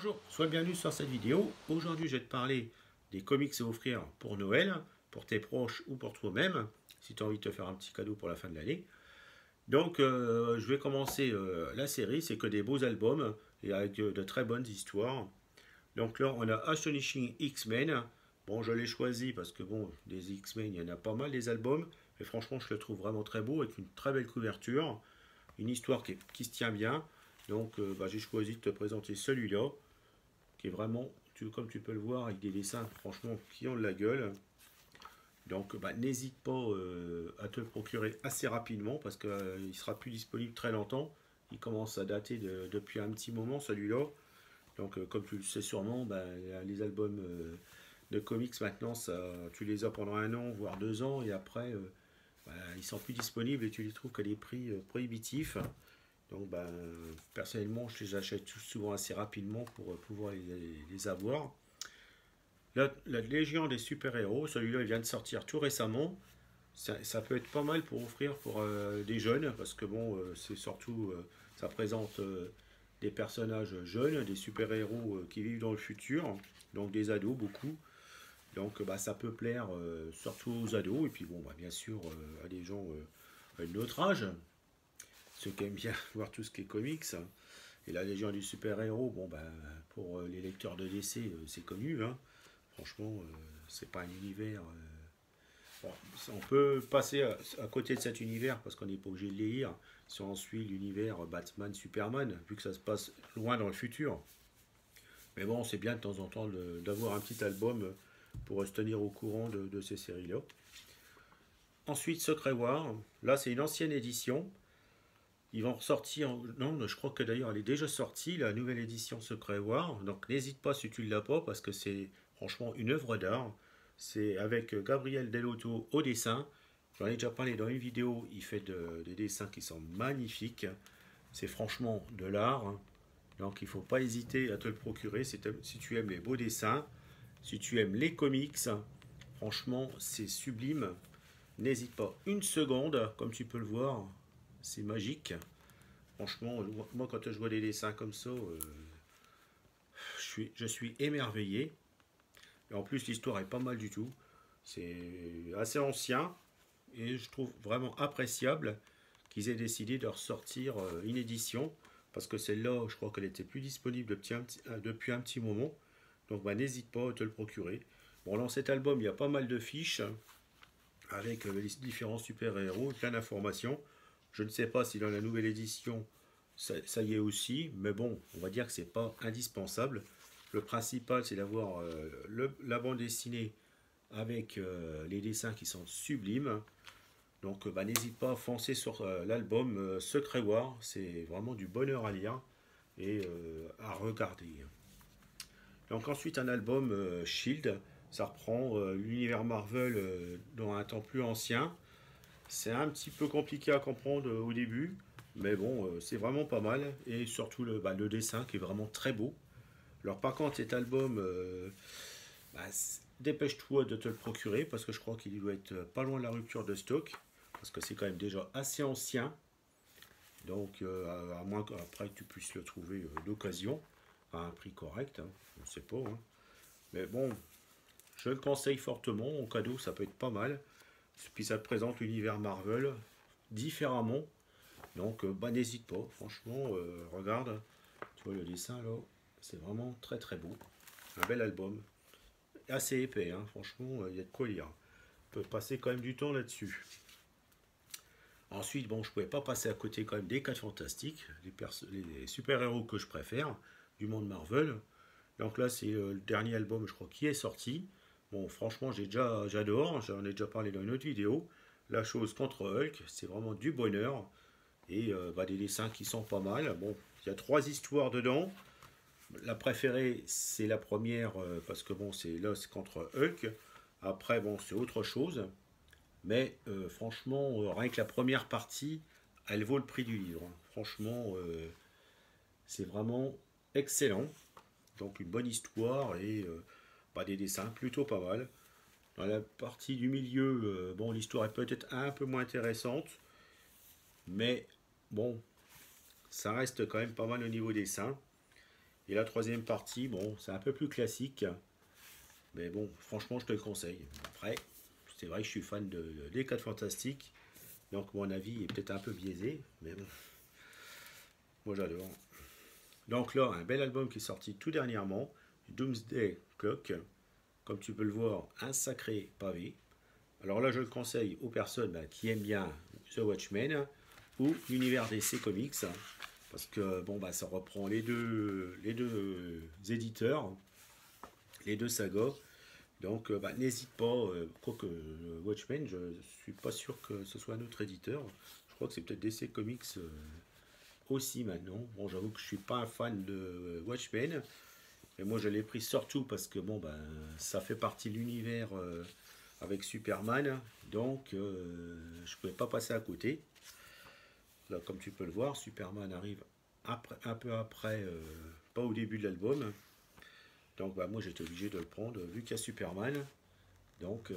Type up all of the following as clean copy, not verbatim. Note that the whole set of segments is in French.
Bonjour, sois le bienvenu sur cette vidéo. Aujourd'hui, je vais te parler des comics à offrir pour Noël, pour tes proches ou pour toi-même, si tu as envie de te faire un petit cadeau pour la fin de l'année. Donc, je vais commencer la série, c'est que des beaux albums et avec de très bonnes histoires. Donc là, on a Astonishing X-Men. Bon, je l'ai choisi parce que bon, des X-Men, il y en a pas mal des albums. Mais franchement, je le trouve vraiment très beau avec une très belle couverture, une histoire qui se tient bien. Donc, j'ai choisi de te présenter celui-là qui est vraiment, comme tu peux le voir, avec des dessins franchement qui ont de la gueule. Donc n'hésite pas à te le procurer assez rapidement parce qu'il ne sera plus disponible très longtemps. Il commence à dater depuis un petit moment celui-là. Donc comme tu le sais sûrement, les albums de comics maintenant, tu les as pendant un an, voire 2 ans, et après ils sont plus disponibles et tu les trouves qu'à des prix prohibitifs. Donc personnellement, je les achète souvent assez rapidement pour pouvoir les avoir. La Légion des super-héros, celui-là il vient de sortir tout récemment. Ça peut être pas mal pour offrir pour des jeunes, parce que bon, c'est surtout, ça présente des personnages jeunes, des super-héros qui vivent dans le futur, donc des ados beaucoup. Donc ça peut plaire surtout aux ados, et puis bon, bien sûr à des gens de notre âge, ceux qui aiment bien voir tout ce qui est comics. Et la Légion du super-héros, pour les lecteurs de DC, c'est connu, hein. Franchement, c'est pas un univers. Bon, on peut passer à côté de cet univers parce qu'on n'est pas obligé de les lire si on suit l'univers Batman, Superman, vu que ça se passe loin dans le futur. Mais bon, c'est bien de temps en temps d'avoir un petit album pour se tenir au courant de ces séries-là. Ensuite, Secret War. Là, c'est une ancienne édition. Ils vont ressortir. Non, je crois que d'ailleurs, elle est déjà sortie, la nouvelle édition Secret War. Donc, n'hésite pas si tu ne l'as pas parce que c'est franchement une œuvre d'art. C'est avec Gabriel Dell'Otto au dessin. J'en ai déjà parlé dans une vidéo. Il fait des dessins qui sont magnifiques. C'est franchement de l'art. Donc il ne faut pas hésiter à te le procurer si tu aimes les beaux dessins. Si tu aimes les comics, franchement c'est sublime. N'hésite pas une seconde, comme tu peux le voir. C'est magique. Franchement, moi quand je vois des dessins comme ça, je suis émerveillé. Et en plus, l'histoire est pas mal du tout. C'est assez ancien et je trouve vraiment appréciable qu'ils aient décidé de ressortir une édition parce que celle-là, je crois qu'elle était plus disponible depuis un petit moment. Donc, n'hésite pas à te le procurer. Bon, dans cet album, il y a pas mal de fiches avec les différents super-héros et plein d'informations. Je ne sais pas si dans la nouvelle édition, ça y est aussi, mais bon, on va dire que c'est pas indispensable. Le principal, c'est d'avoir la bande dessinée avec les dessins qui sont sublimes. Donc, n'hésite pas à foncer sur l'album Secret War. C'est vraiment du bonheur à lire et à regarder. Donc, ensuite, un album Shield. Ça reprend l'univers Marvel dans un temps plus ancien. C'est un petit peu compliqué à comprendre au début, mais bon, c'est vraiment pas mal. Et surtout le dessin qui est vraiment très beau. Alors par contre cet album, dépêche-toi de te le procurer parce que je crois qu'il doit être pas loin de la rupture de stock parce que c'est quand même déjà assez ancien. Donc à moins qu'après tu puisses le trouver d'occasion à un prix correct, hein, je ne sais pas. Hein. Mais bon, je le conseille fortement, en cadeau ça peut être pas mal. Puis ça te présente l'univers Marvel différemment. Donc n'hésite pas, franchement, regarde, tu vois le dessin là. C'est vraiment très très beau. Un bel album. Assez épais, hein. Franchement, il y a de quoi lire. On peut passer quand même du temps là-dessus. Ensuite, bon, je ne pouvais pas passer à côté quand même des 4 fantastiques, les super-héros que je préfère, du monde Marvel. Donc là, c'est le dernier album, je crois, qui est sorti. Bon, franchement, j'adore, j'en ai déjà parlé dans une autre vidéo. La chose contre Hulk, c'est vraiment du bonheur. Et des dessins qui sont pas mal. Bon, il y a 3 histoires dedans. La préférée, c'est la première, parce que bon, c'est Lost contre Hulk. Après, bon, c'est autre chose. Mais franchement, rien que la première partie, elle vaut le prix du livre. Hein. Franchement, c'est vraiment excellent. Donc une bonne histoire et des dessins plutôt pas mal. Dans la partie du milieu, bon, l'histoire est peut-être un peu moins intéressante. Mais bon, ça reste quand même pas mal au niveau dessin. Et la troisième partie, bon, c'est un peu plus classique. Mais bon, franchement, je te le conseille. Après, c'est vrai que je suis fan des 4 Fantastiques. Donc mon avis est peut-être un peu biaisé. Mais bon, moi j'adore. Donc là, un bel album qui est sorti tout dernièrement. Doomsday Clock. Comme tu peux le voir, un sacré pavé. Alors là, je le conseille aux personnes qui aiment bien The Watchmen ou l'univers DC Comics. Parce que bon, ça reprend les deux éditeurs, les deux sagas. Donc n'hésite pas, quoique Watchmen, je suis pas sûr que ce soit un autre éditeur. Je crois que c'est peut-être DC Comics aussi maintenant. Bon, j'avoue que je suis pas un fan de Watchmen. Et moi je l'ai pris surtout parce que bon ça fait partie de l'univers avec Superman. Donc je pouvais pas passer à côté. Là comme tu peux le voir, Superman arrive après, un peu après, pas au début de l'album. Donc moi j'étais obligé de le prendre vu qu'il y a Superman. Donc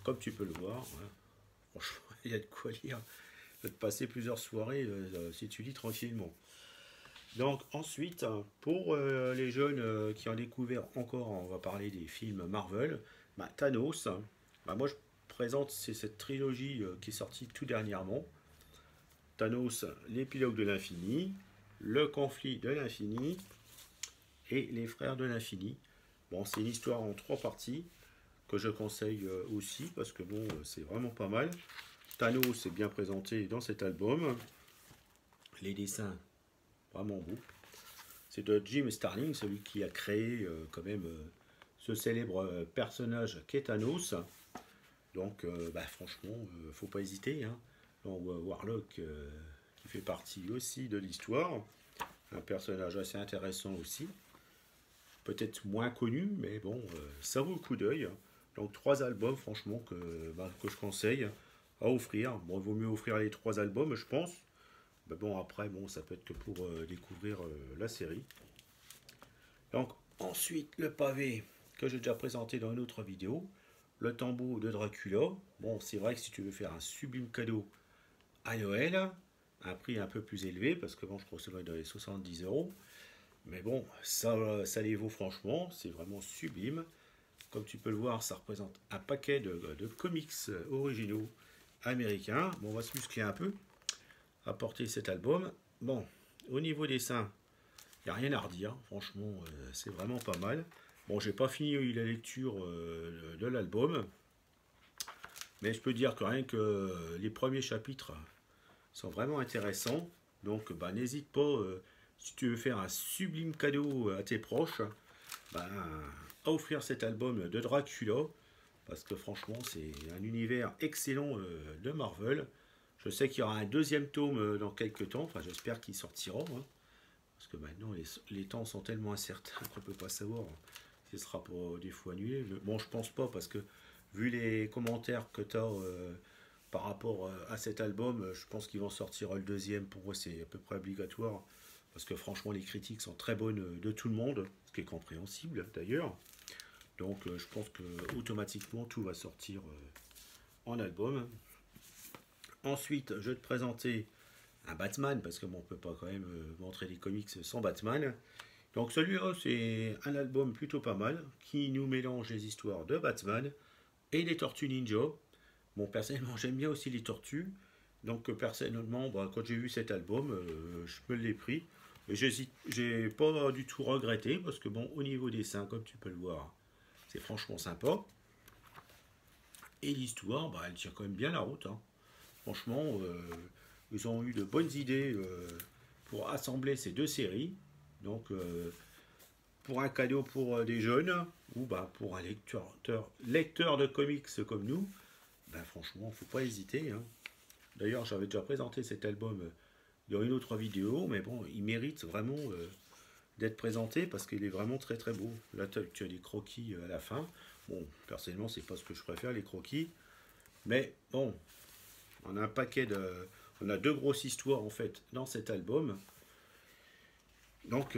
comme tu peux le voir, hein, franchement il y a de quoi lire. De passer plusieurs soirées si tu lis tranquillement. Donc ensuite, pour les jeunes qui ont découvert encore, on va parler des films Marvel, Thanos, moi je présente cette trilogie qui est sortie tout dernièrement. Thanos, l'épilogue de l'infini, le conflit de l'infini et les frères de l'infini. Bon, c'est une histoire en 3 parties que je conseille aussi parce que bon, c'est vraiment pas mal. Thanos est bien présenté dans cet album. Les dessins, vraiment beaux. C'est de Jim Starlin, celui qui a créé quand même ce célèbre personnage qu'est Thanos. Donc franchement, faut pas hésiter. Hein. Donc, Warlock qui fait partie aussi de l'histoire. Un personnage assez intéressant aussi. Peut-être moins connu, mais bon, ça vaut le coup d'œil. Donc 3 albums franchement que je conseille à offrir. Bon, il vaut mieux offrir les 3 albums, je pense. Mais bon, après, bon, ça peut être que pour découvrir la série. Donc, ensuite, le pavé que j'ai déjà présenté dans une autre vidéo. Le tombeau de Dracula. Bon, c'est vrai que si tu veux faire un sublime cadeau à Noël, un prix un peu plus élevé, parce que bon, je crois que ça doit être dans les 70 euros. Mais bon, ça les vaut franchement. C'est vraiment sublime. Comme tu peux le voir, ça représente un paquet de comics originaux américains. Bon, on va se muscler un peu à porter cet album. Bon, au niveau des seins, il n'y a rien à redire. Franchement, c'est vraiment pas mal. Bon, j'ai pas fini la lecture de l'album. Mais je peux dire que rien que les premiers chapitres sont vraiment intéressants. Donc, n'hésite pas, si tu veux faire un sublime cadeau à tes proches, à offrir cet album de Dracula. Parce que franchement, c'est un univers excellent de Marvel. Je sais qu'il y aura un deuxième tome dans quelques temps. Enfin, j'espère qu'il sortira. Hein, parce que maintenant, les temps sont tellement incertains qu'on ne peut pas savoir si ce sera pour des fois annulé. Bon, je pense pas, parce que vu les commentaires que tu as par rapport à cet album, je pense qu'ils vont sortir le deuxième. Pour moi, c'est à peu près obligatoire. Parce que franchement, les critiques sont très bonnes de tout le monde. Ce qui est compréhensible, d'ailleurs. Donc, je pense que automatiquement, tout va sortir en album. Ensuite, je vais te présenter un Batman, parce que bon, on peut pas quand même montrer des comics sans Batman. Donc celui-là, c'est un album plutôt pas mal, qui nous mélange les histoires de Batman et les Tortues Ninja. Bon, personnellement, j'aime bien aussi les Tortues. Donc personnellement, quand j'ai vu cet album, je me l'ai pris. Et j'ai pas du tout regretté, parce que bon, au niveau des dessins, comme tu peux le voir, c'est franchement sympa. Et l'histoire, elle tient quand même bien la route. Hein. Franchement, ils ont eu de bonnes idées pour assembler ces 2 séries. Donc, pour un cadeau pour des jeunes, ou pour un lecteur de comics comme nous, franchement, il ne faut pas hésiter. Hein. D'ailleurs, j'avais déjà présenté cet album dans une autre vidéo, mais bon, il mérite vraiment d'être présenté parce qu'il est vraiment très très beau. Là, tu as des croquis à la fin. Bon, personnellement, c'est pas ce que je préfère, les croquis. Mais bon, on a un paquet de... On a 2 grosses histoires en fait dans cet album. Donc,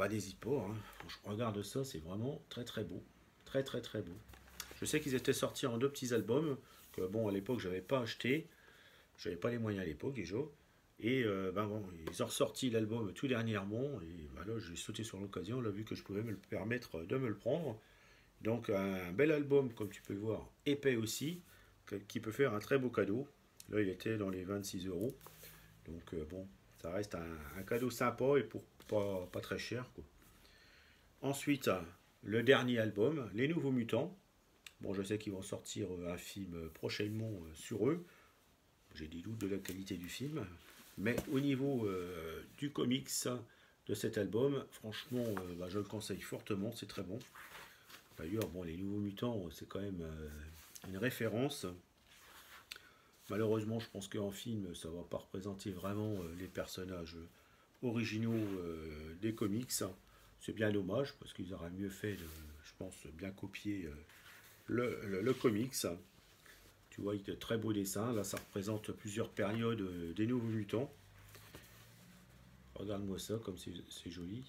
n'hésite pas. Hein. Quand je regarde ça, c'est vraiment très très beau. Très très très beau. Je sais qu'ils étaient sortis en 2 petits albums que bon, à l'époque, j'avais pas acheté. J'avais pas les moyens à l'époque déjà. Et ben bon, ils ont ressorti l'album tout dernièrement. Et ben là, j'ai sauté sur l'occasion, là, vu que je pouvais me le permettre de me le prendre. Donc un bel album, comme tu peux le voir, épais aussi, qui peut faire un très beau cadeau. Là, il était dans les 26 euros. Donc bon, ça reste un cadeau sympa et pour pas très cher, quoi. Ensuite, le dernier album, Les Nouveaux Mutants. Bon, je sais qu'ils vont sortir un film prochainement sur eux. J'ai des doutes de la qualité du film. Mais au niveau du comics de cet album, franchement, bah, je le conseille fortement, c'est très bon. D'ailleurs, bon, Les Nouveaux Mutants, c'est quand même une référence. Malheureusement, je pense qu'en film, ça ne va pas représenter vraiment les personnages originaux des comics. C'est bien dommage, parce qu'ils auraient mieux fait, je pense, bien copier le comics. Tu vois, il y a de très beaux dessins. Là, ça représente plusieurs périodes des Nouveaux Mutants. Regarde-moi ça, comme c'est joli.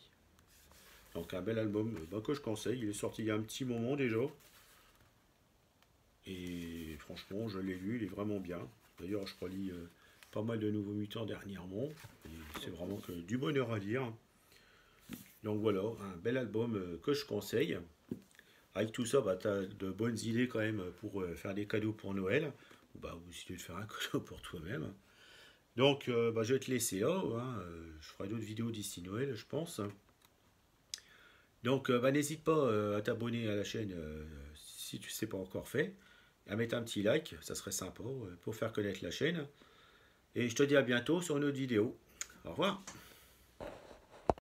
Donc un bel album bah, que je conseille. Il est sorti il y a un petit moment déjà. Et franchement, je l'ai lu, il est vraiment bien. D'ailleurs, je relis pas mal de Nouveaux Mutants dernièrement. Et c'est vraiment que du bonheur à lire. Donc voilà, un bel album que je conseille. Avec tout ça, bah, tu as de bonnes idées quand même pour faire des cadeaux pour Noël. Bah, ou si tu veux te faire un cadeau pour toi-même. Donc, bah, je vais te laisser là. Hein. Je ferai d'autres vidéos d'ici Noël, je pense. Donc, bah, n'hésite pas à t'abonner à la chaîne si tu ne sais pas encore fait. À mettre un petit like, ça serait sympa pour faire connaître la chaîne. Et je te dis à bientôt sur une autre vidéo. Au revoir.